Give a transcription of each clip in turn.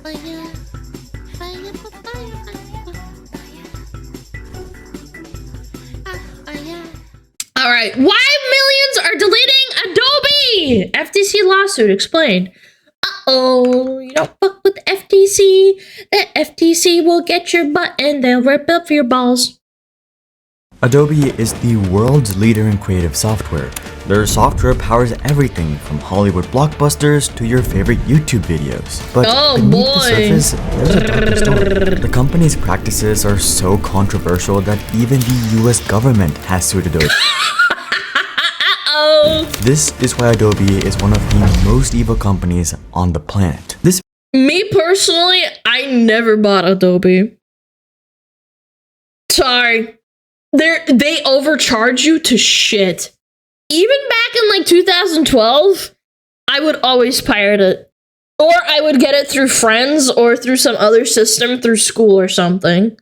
All right, why millions are deleting Adobe? FTC lawsuit, explain. Uh-oh, you don't fuck with the FTC. The FTC will get your butt and they'll rip up your balls. Adobe is the world's leader in creative software. Their software powers everything from Hollywood blockbusters to your favorite YouTube videos. But beneath the surface, there's a darker story. The company's practices are so controversial that even the US government has sued Adobe. This is why Adobe is one of the most evil companies on the planet. Me personally, I never bought Adobe. Sorry. They overcharge you to shit. Even back in like 2012, I would always pirate it. Or I would get it through friends or through some other system through school or something.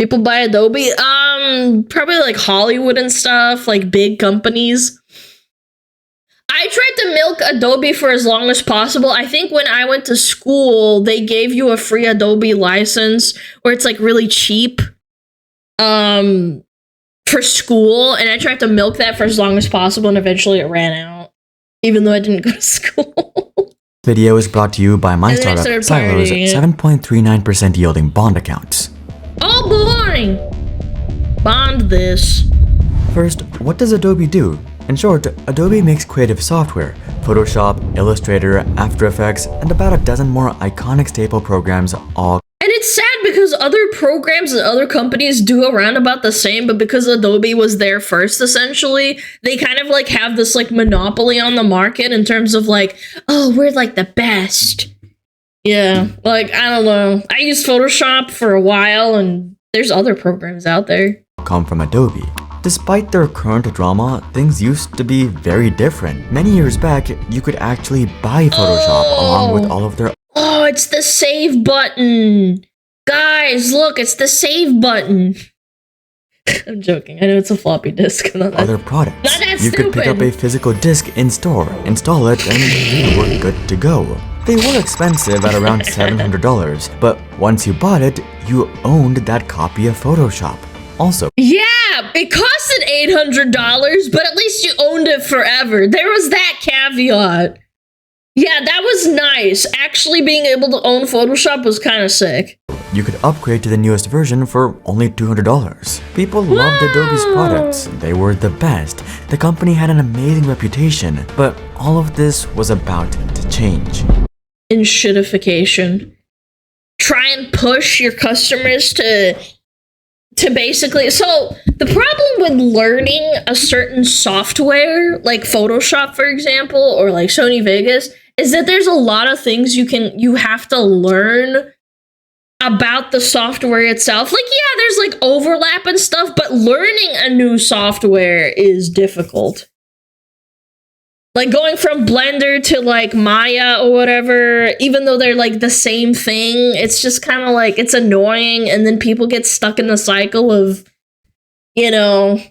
People buy Adobe? Probably like Hollywood and stuff, like big companies. I tried to milk Adobe for as long as possible. I think when I went to school, they gave you a free Adobe license where it's like really cheap. For school, and I tried to milk that for as long as possible, and eventually it ran out, even though I didn't go to school. Video is brought to you by my startup, Silo's 7.39% yielding bond accounts. Oh boy! Bond this. First, what does Adobe do? In short, Adobe makes creative software, Photoshop, Illustrator, After Effects, and about a dozen more iconic staple programs all. And it's sad because other programs and other companies do around about the same, but because Adobe was there first, essentially, they kind of like have this like monopoly on the market in terms of like, oh, we're like the best. Yeah, like, I don't know. I used Photoshop for a while, and there's other programs out there. Come from Adobe. Despite their current drama, things used to be very different. Many years back, you could actually buy Photoshop along with all of their. Oh, it's the save button. Guys, look, it's the save button. I'm joking. I know it's a floppy disk. Other products. Not that you could pick up a physical disk in store, install it, and you were good to go. They were expensive at around $700, but once you bought it, you owned that copy of Photoshop. Also, yeah, it costed $800, but at least you owned it forever. There was that caveat. Yeah, that was nice. Actually being able to own Photoshop was kind of sick. You could upgrade to the newest version for only $200. People loved Adobe's products. They were the best. The company had an amazing reputation, but all of this was about to change. In shitification. Try and push your customers to basically, so the problem with learning a certain software like Photoshop, for example, or like Sony Vegas, is that there's a lot of things you have to learn about the software itself. Like, yeah, there's like overlap and stuff, but learning a new software is difficult. Like going from Blender to like Maya or whatever, even though they're like the same thing, it's just kind of like, it's annoying. And then people get stuck in the cycle of, you know,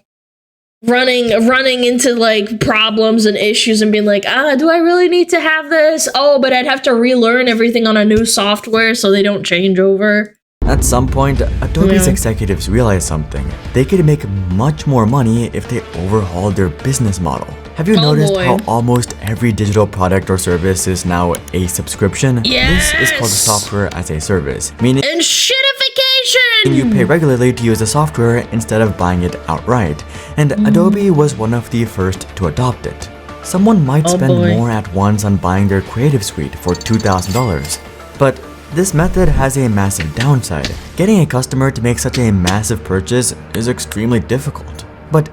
running into like problems and issues and being like, do I really need to have this? Oh, but I'd have to relearn everything on a new software so they don't change over. At some point, Adobe's executives realized something. They could make much more money if they overhauled their business model. Have you noticed how almost every digital product or service is now a subscription? Yes! This is called software as a service, meaning and shitification! You pay regularly to use the software instead of buying it outright, and Adobe was one of the first to adopt it. Someone might spend more at once on buying their Creative Suite for $2,000, but this method has a massive downside. Getting a customer to make such a massive purchase is extremely difficult, but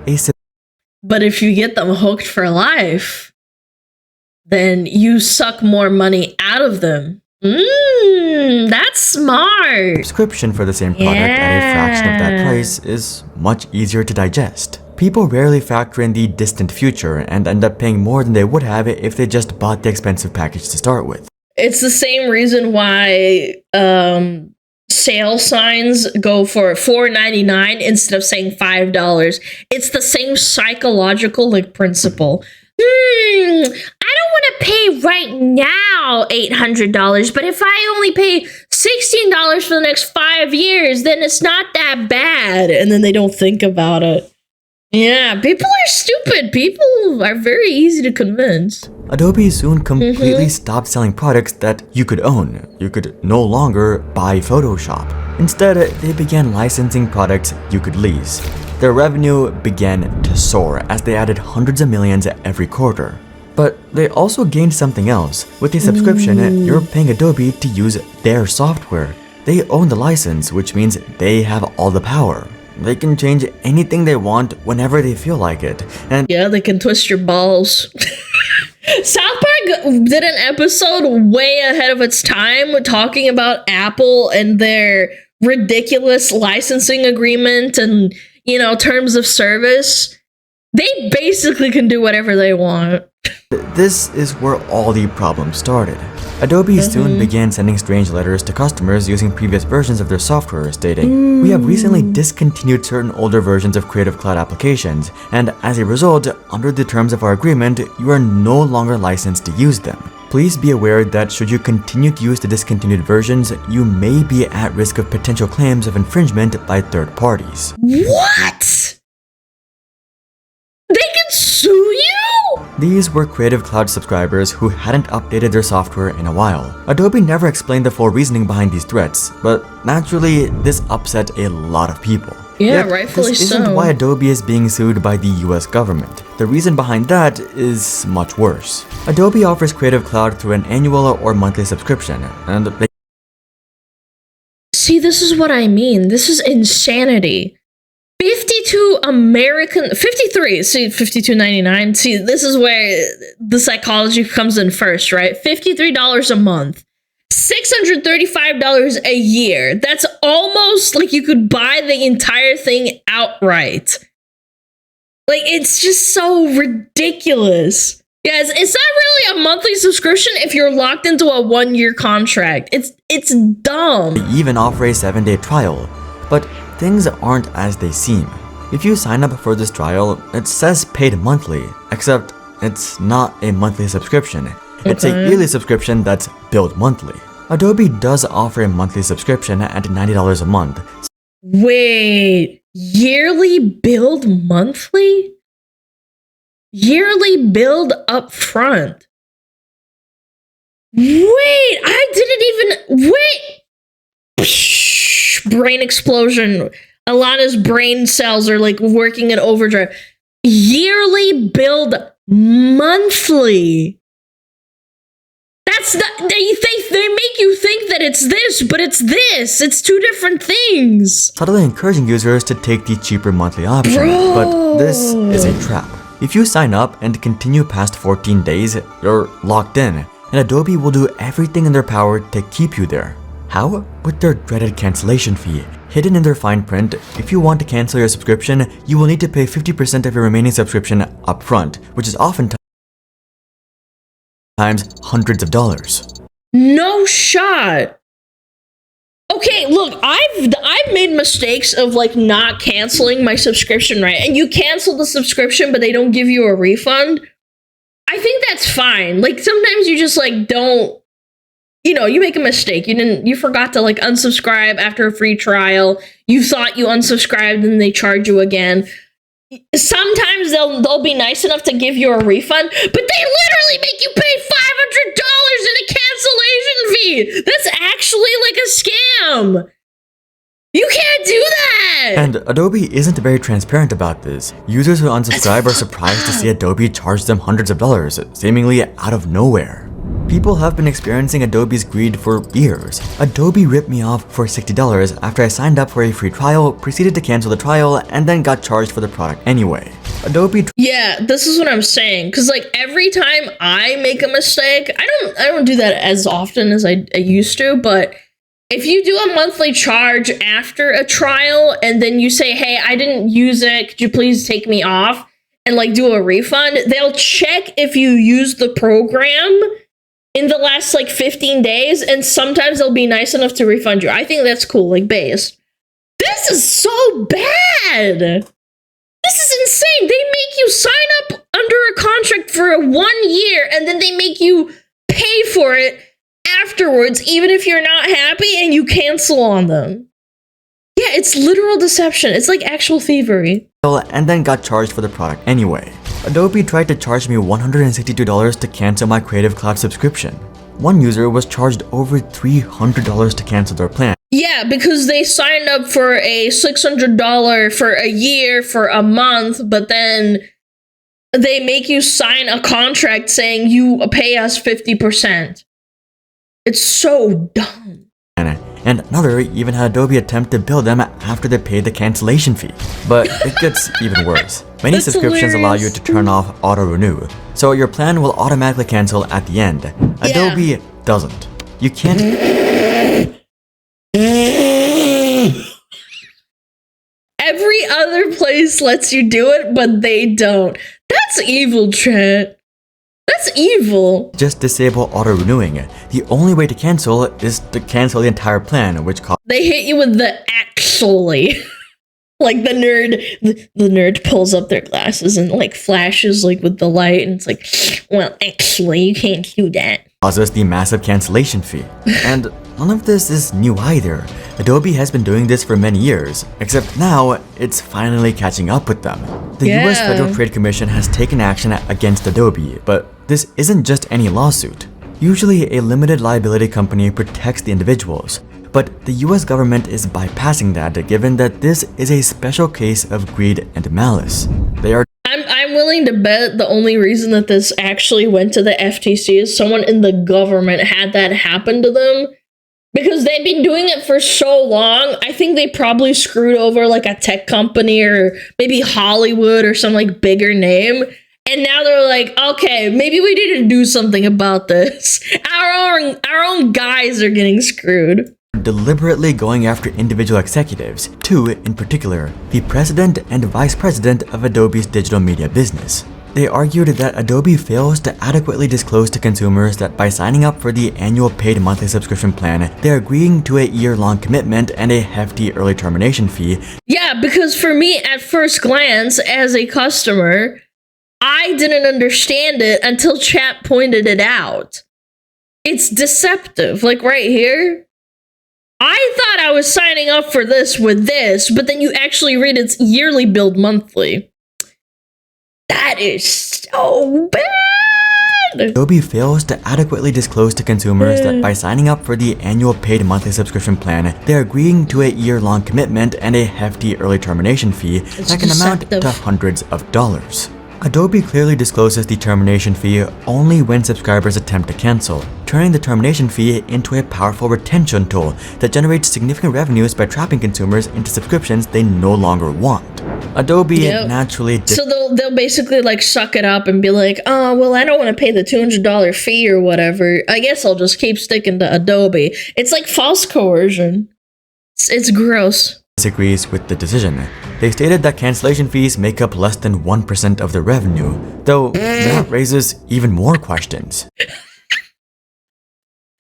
if you get them hooked for life, then you suck more money out of them. That's smart. Subscription for the same product at a fraction of that price is much easier to digest. People rarely factor in the distant future and end up paying more than they would have if they just bought the expensive package to start with. It's the same reason why sale signs go for $4.99 instead of saying $5. It's the same psychological like principle. I don't want to pay right now $800, but if I only pay $16 for the next 5 years, then it's not that bad. And then they don't think about it. Yeah, people are stupid. People are very easy to convince. Adobe soon completely stopped selling products that you could own. You could no longer buy Photoshop. Instead, they began licensing products you could lease. Their revenue began to soar as they added hundreds of millions every quarter. But they also gained something else. With a subscription, you're paying Adobe to use their software. They own the license, which means they have all the power. They can change anything they want whenever they feel like it. And yeah, they can twist your balls. South Park did an episode way ahead of its time talking about Apple and their ridiculous licensing agreement and, you know, terms of service. They basically can do whatever they want. this is where all the problems started. Adobe soon began sending strange letters to customers using previous versions of their software, stating, "We have recently discontinued certain older versions of Creative Cloud applications, and as a result, under the terms of our agreement, you are no longer licensed to use them. Please be aware that should you continue to use the discontinued versions, you may be at risk of potential claims of infringement by third parties." What? They can sue you? These were Creative Cloud subscribers who hadn't updated their software in a while. Adobe never explained the full reasoning behind these threats, but naturally, this upset a lot of people. Yeah, Yet, rightfully this isn't so. why Adobe is being sued by the US government. The reason behind that is much worse. Adobe offers Creative Cloud through an annual or monthly subscription, and they See, this is what I mean. This is insanity. 53, see, $52.99. See, this is where the psychology comes in first, right? $53 a month. $635 a year. That's almost like you could buy the entire thing outright. Like, it's just so ridiculous. Guys, it's not really a monthly subscription if you're locked into a 1-year contract. It's dumb. even offer a 7-day trial. But things aren't as they seem. If you sign up for this trial, it says paid monthly, except it's not a monthly subscription. It's a yearly subscription that's billed monthly. Adobe does offer a monthly subscription at $90 a month. Wait, yearly billed monthly? Yearly billed up front. Wait, I didn't even... Wait! Psh, brain explosion. Alana's brain cells are like working in overdrive. Yearly billed monthly. That's not... They make you think that it's this, but it's this. It's two different things. Subtly encouraging users to take the cheaper monthly option, but this is a trap. If you sign up and continue past 14 days, you're locked in, and Adobe will do everything in their power to keep you there. How? With their dreaded cancellation fee. Hidden in their fine print, if you want to cancel your subscription, you will need to pay 50% of your remaining subscription upfront, which is oftentimes hundreds of dollars. No shot. Okay, look, I've made mistakes of like not canceling my subscription, right? And you cancel the subscription, but they don't give you a refund. I think that's fine. Like sometimes you just like don't, you know, you make a mistake. You forgot to like unsubscribe after a free trial. You thought you unsubscribed and they charge you again. Sometimes they'll be nice enough to give you a refund, but they literally make you pay $500 in a cancellation fee. That's actually like a scam. You can't do that. And Adobe isn't very transparent about this. Users who unsubscribe are surprised to see Adobe charge them hundreds of dollars, seemingly out of nowhere. People have been experiencing Adobe's greed for years. Adobe ripped me off for $60 after I signed up for a free trial, proceeded to cancel the trial, and then got charged for the product anyway. Adobe... Yeah, this is what I'm saying. Because like every time I make a mistake, I don't do that as often as I used to, but if you do a monthly charge after a trial and then you say, hey, I didn't use it, could you please take me off and like do a refund, they'll check if you used the program in the last like 15 days, and sometimes they'll be nice enough to refund you. I think that's cool, like based. This is so bad. This is insane. They make you sign up under a contract for 1 year and then they make you pay for it afterwards, even if you're not happy, and you cancel on them. Yeah, it's literal deception. It's like actual thievery. And then got charged for the product anyway. Adobe tried to charge me $162 to cancel my Creative Cloud subscription. One user was charged over $300 to cancel their plan. Yeah, because they signed up for a $600 for a year, for a month, but then they make you sign a contract saying you pay us 50%. It's so dumb. And another even had Adobe attempt to bill them after they paid the cancellation fee. But it gets even worse. Many That's subscriptions allow you to turn off auto-renew, so your plan will automatically cancel at the end. Adobe doesn't. You can't... Every other place lets you do it, but they don't. That's evil, Trent. That's evil. Just disable auto-renewing. The only way to cancel is to cancel the entire plan, which costs... They hit you with the actually. Like the nerd pulls up their glasses and like flashes like with the light, and it's like, well, actually, you can't do that. Causes the massive cancellation fee. And none of this is new either. Adobe has been doing this for many years, except now it's finally catching up with them. The US Federal Trade Commission has taken action against Adobe, but this isn't just any lawsuit. Usually a limited liability company protects the individuals, but the US government is bypassing that given that this is a special case of greed and malice. I'm willing to bet the only reason that this actually went to the FTC is someone in the government had that happen to them. Because they've been doing it for so long, I think they probably screwed over like a tech company or maybe Hollywood or some like bigger name. And now they're like, okay, maybe we need to do something about this. Our own guys are getting screwed. Deliberately going after individual executives, two in particular, the president and vice president of Adobe's digital media business. They argued that Adobe fails to adequately disclose to consumers that by signing up for the annual paid monthly subscription plan, they're agreeing to a year-long commitment and a hefty early termination fee. Yeah, because for me, at first glance, as a customer, I didn't understand it until chat pointed it out. It's deceptive, like right here. I thought I was signing up for this with this, but then you actually read it's yearly billed monthly. That is so bad! Adobe fails to adequately disclose to consumers that by signing up for the annual paid monthly subscription plan, they're agreeing to a year-long commitment and a hefty early termination fee that can amount to hundreds of dollars. Adobe clearly discloses the termination fee only when subscribers attempt to cancel, turning the termination fee into a powerful retention tool that generates significant revenues by trapping consumers into subscriptions they no longer want. Adobe naturally... So they'll basically like suck it up and be like, oh, well, I don't want to pay the $200 fee or whatever. I guess I'll just keep sticking to Adobe. It's like false coercion. It's gross. Disagrees with the decision. They stated that cancellation fees make up less than 1% of their revenue, though that raises even more questions.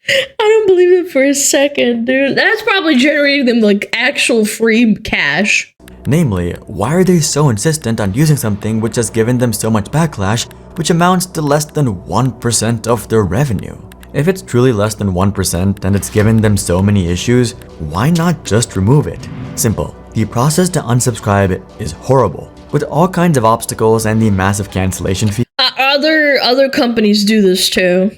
I don't believe it for a second, dude. That's probably generating them like actual free cash. Namely, why are they so insistent on using something which has given them so much backlash, which amounts to less than 1% of their revenue? If it's truly less than 1% and it's given them so many issues, why not just remove it? Simple. The process to unsubscribe is horrible, with all kinds of obstacles and the massive cancellation fee. Other companies do this too.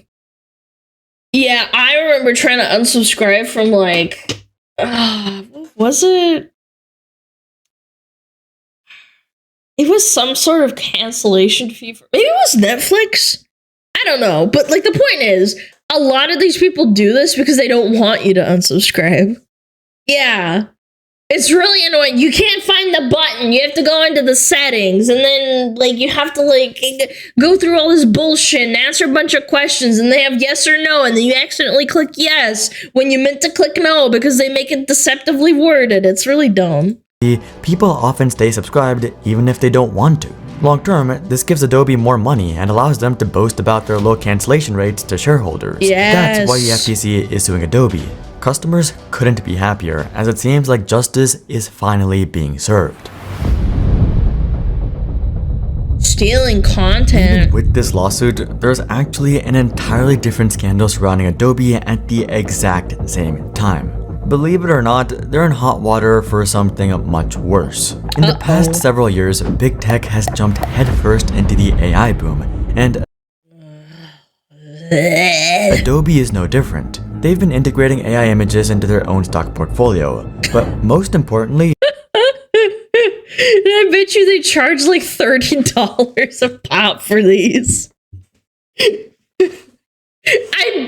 Yeah, I remember trying to unsubscribe from like, what was it? It was some sort of cancellation fee. Maybe it was Netflix? I don't know. But like the point is, a lot of these people do this because they don't want you to unsubscribe. Yeah. It's really annoying. You can't find the button. You have to go into the settings and then like you have to like go through all this bullshit and answer a bunch of questions and they have yes or no and then you accidentally click yes when you meant to click no because they make it deceptively worded. It's really dumb. People often stay subscribed even if they don't want to. Long term, this gives Adobe more money and allows them to boast about their low cancellation rates to shareholders. Yes. That's why the FTC is suing Adobe. Customers couldn't be happier, as it seems like justice is finally being served. stealing content. Even with this lawsuit, there's actually an entirely different scandal surrounding Adobe at the exact same time. Believe it or not, they're in hot water for something much worse. In the past several years, big tech has jumped headfirst into the AI boom, and Adobe is no different. They've been integrating AI images into their own stock portfolio, but most importantly, I bet you they charge like $30 a pop for these. I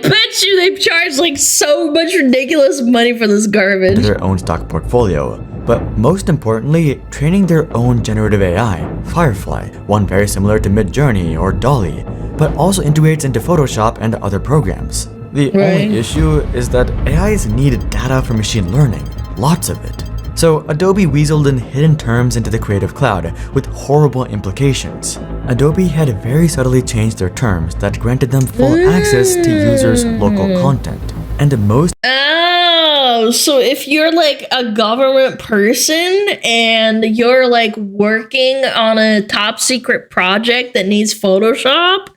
bet you they charge like so much ridiculous money for this garbage. Their own stock portfolio, but most importantly, training their own generative AI, Firefly, one very similar to Midjourney or DALL-E, but also integrates into Photoshop and other programs. The only issue is that AIs need data for machine learning, lots of it. So Adobe weaseled in hidden terms into the Creative Cloud with horrible implications. Adobe had very subtly changed their terms that granted them full access to users' local content. And most so if you're like a government person and you're like working on a top secret project that needs Photoshop,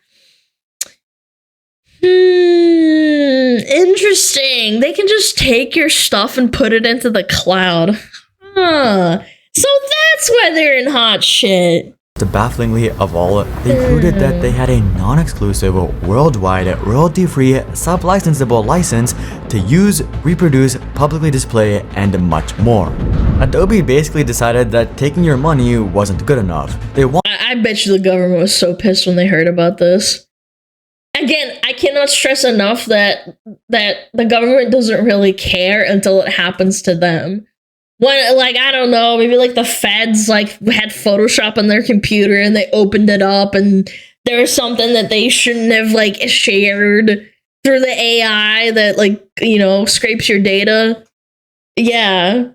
interesting. They can just take your stuff and put it into the cloud. Huh. So that's why they're in hot shit. bafflingly of all, they included that they had a non-exclusive, worldwide, royalty-free, sub-licensable license to use, reproduce, publicly display, and much more. Adobe basically decided that taking your money wasn't good enough. I bet you the government was so pissed when they heard about this. Again, I cannot stress enough that the government doesn't really care until it happens to them. When, like, I don't know, maybe like the feds like had Photoshop on their computer and they opened it up and there was something that they shouldn't have like shared through the AI that, like, you know, scrapes your data. Yeah.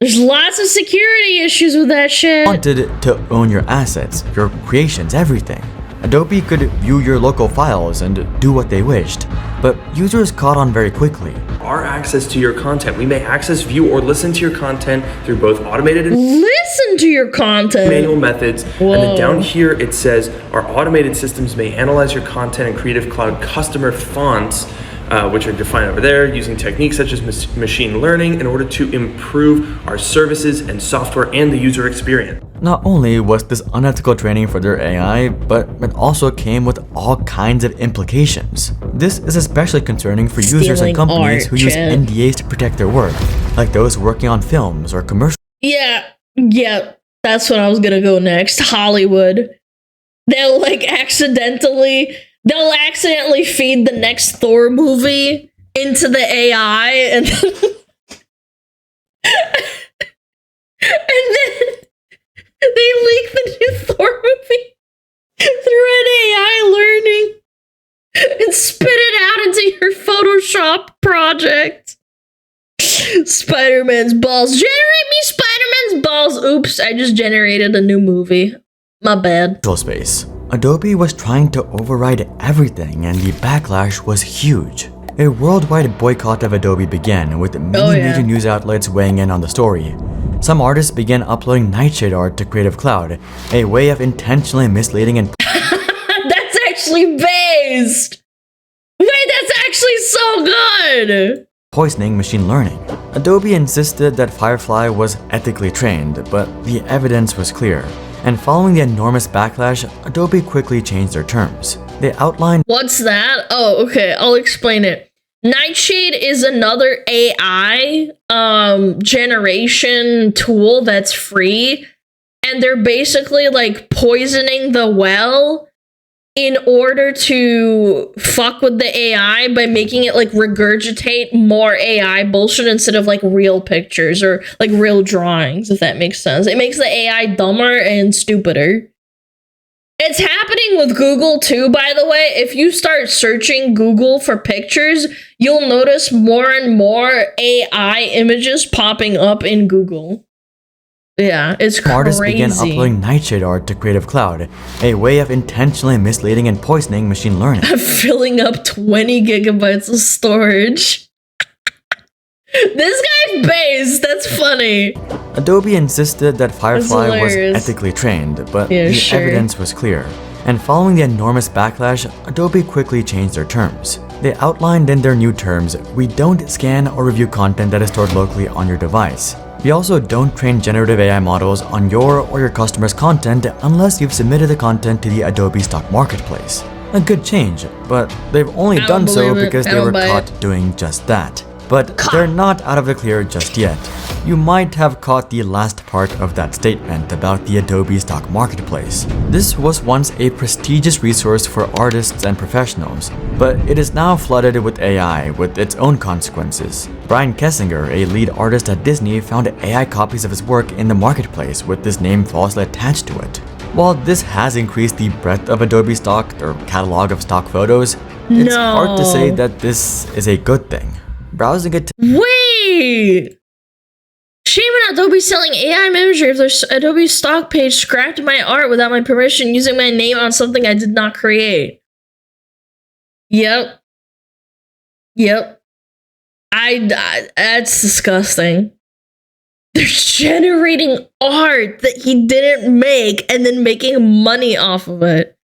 There's lots of security issues with that shit. Wanted to own your assets, your creations, everything. Adobe could view your local files and do what they wished, but users caught on very quickly. Our access to your content. We may access, view, or listen to your content through both automated and listen to your content manual methods. Whoa. And then down here it says our automated systems may analyze your content in Creative Cloud customer fonts, which are defined over there, using techniques such as machine learning in order to improve our services and software and the user experience. Not only was this unethical training for their AI, but it also came with all kinds of implications. This is especially concerning for users and companies who use NDAs to protect their work, like those working on films or commercials. Yeah, that's what I was gonna go next. Hollywood. They'll accidentally feed the next Thor movie into the AI and then they leak the new Thor movie through an AI learning and spit it out into your Photoshop project. Spider-Man's balls. Generate me Spider-Man's balls. Oops, I just generated a new movie. My bad. Space. Adobe was trying to override everything, and the backlash was huge. A worldwide boycott of Adobe began, with many major news outlets weighing in on the story. Some artists began uploading nightshade art to Creative Cloud, a way of intentionally misleading and that's actually based! Wait, that's actually so good! Poisoning machine learning. Adobe insisted that Firefly was ethically trained, but the evidence was clear. And following the enormous backlash, Adobe quickly changed their terms. They outlined— What's that? Oh, okay, I'll explain it. Nightshade is another AI generation tool that's free, and they're basically like poisoning the well in order to fuck with the AI by making it like regurgitate more AI bullshit instead of like real pictures or like real drawings, if that makes sense. It makes the AI dumber and stupider. It's happening with Google too, by the way. If you start searching Google for pictures, you'll notice more and more AI images popping up in Google. Yeah, it's crazy. Artists began uploading nightshade art to Creative Cloud, a way of intentionally misleading and poisoning machine learning. Filling up 20 gigabytes of storage. This guy's based. That's funny. Adobe insisted that Firefly was ethically trained, but the evidence was clear. And following the enormous backlash, Adobe quickly changed their terms. They outlined in their new terms, we don't scan or review content that is stored locally on your device. We also don't train generative AI models on your or your customer's content unless you've submitted the content to the Adobe stock marketplace. A good change, but they've only done so because they were caught doing just that. But they're not out of the clear just yet. You might have caught the last part of that statement about the Adobe stock marketplace. This was once a prestigious resource for artists and professionals, but it is now flooded with AI with its own consequences. Brian Kessinger, a lead artist at Disney, found AI copies of his work in the marketplace with his name falsely attached to it. While this has increased the breadth of Adobe stock or catalog of stock photos, it's hard to say that this is a good thing. Browsing it. Wait! Shame on Adobe selling AI imagery if their Adobe stock page scrapped my art without my permission using my name on something I did not create. Yep. That's disgusting. They're generating art that he didn't make and then making money off of it.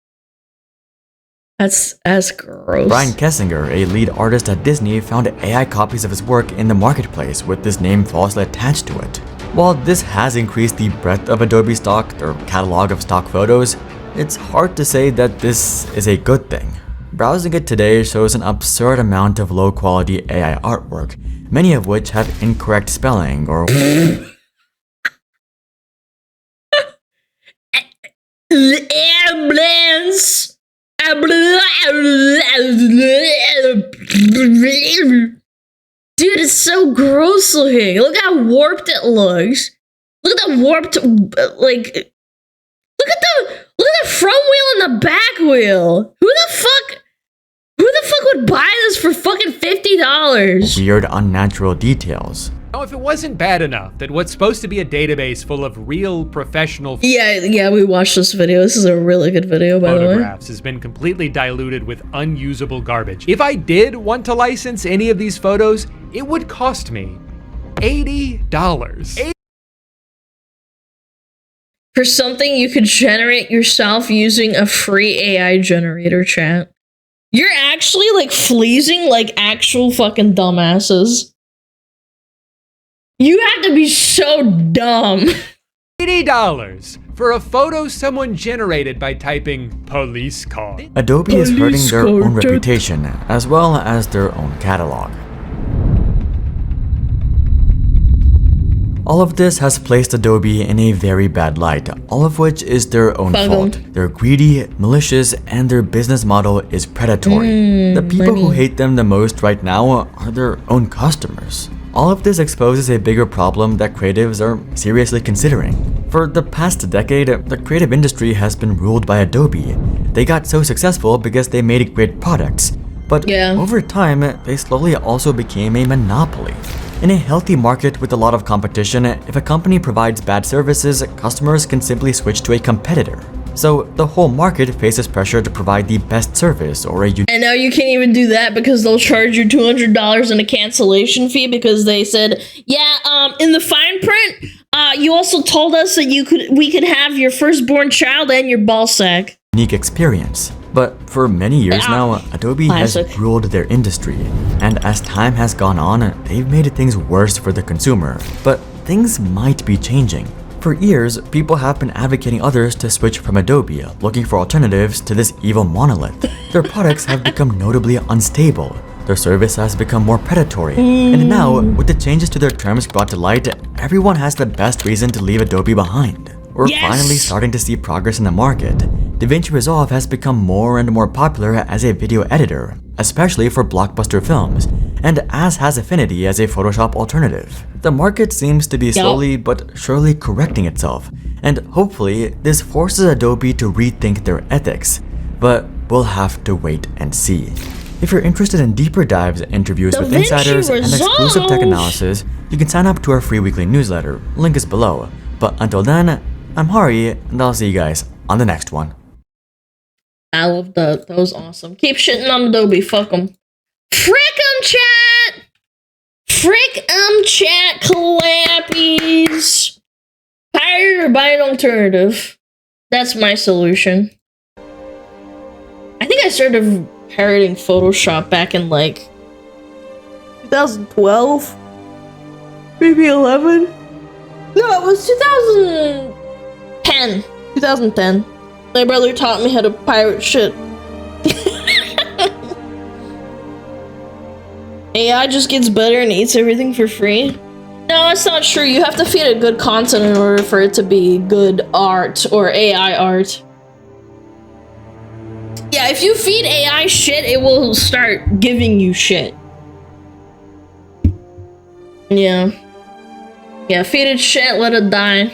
That's gross. Brian Kessinger, a lead artist at Disney, found AI copies of his work in the marketplace with his name falsely attached to it. While this has increased the breadth of Adobe stock or catalog of stock photos, it's hard to say that this is a good thing. Browsing it today shows an absurd amount of low-quality AI artwork, many of which have incorrect spelling or ambulance. Dude, it's so gross looking. Look how warped it looks. Look at the warped, like, look at the front wheel and the back wheel. Who the fuck would buy this for fucking $50? Weird, unnatural details. Now, if it wasn't bad enough that what's supposed to be a database full of real professional yeah, we watched this video. This is a really good video, by the way. Photographs has been completely diluted with unusable garbage. If I did want to license any of these photos, it would cost me $80. For something you could generate yourself using a free AI generator, chat. You're actually like fleecing like actual fucking dumbasses. You have to be so dumb. $80 for a photo someone generated by typing police car. Adobe is hurting their own reputation as well as their own catalog. All of this has placed Adobe in a very bad light, all of which is their own fault. They're greedy, malicious, and their business model is predatory. The people who hate them the most right now are their own customers. All of this exposes a bigger problem that creatives are seriously considering. For the past decade, the creative industry has been ruled by Adobe. They got so successful because they made great products, but over time, they slowly also became a monopoly. In a healthy market with a lot of competition, if a company provides bad services, customers can simply switch to a competitor. So the whole market faces pressure to provide the best service or a And now you can't even do that because they'll charge you $200 in a cancellation fee because they said, in the fine print, you also told us that we could have your firstborn child and your ball sack. Unique experience. But for many years now, Adobe has ruled their industry. And as time has gone on, they've made things worse for the consumer. But things might be changing. For years, people have been advocating others to switch from Adobe, looking for alternatives to this evil monolith. Their products have become notably unstable. Their service has become more predatory. And now, with the changes to their terms brought to light, everyone has the best reason to leave Adobe behind. We're finally starting to see progress in the market. DaVinci Resolve has become more and more popular as a video editor, especially for blockbuster films, and as has Affinity as a Photoshop alternative. The market seems to be slowly but surely correcting itself, and hopefully this forces Adobe to rethink their ethics, but we'll have to wait and see. If you're interested in deeper dives, interviews with insiders, and exclusive tech analysis, you can sign up to our free weekly newsletter, link is below. But until then, I'm Hari, and I'll see you guys on the next one. I love that. That was awesome. Keep shitting on Adobe. Fuck them. Frick 'em, chat! Frick 'em, chat clappies! Retire or buy an alternative. That's my solution. I think I started pirating Photoshop back in like 2012, maybe 11. No, it was 2010. 2010. My brother taught me how to pirate shit. AI just gets better and eats everything for free. No, that's not true. You have to feed it good content in order for it to be good art or AI art. Yeah, if you feed AI shit, it will start giving you shit. Yeah. Yeah, feed it shit, let it die.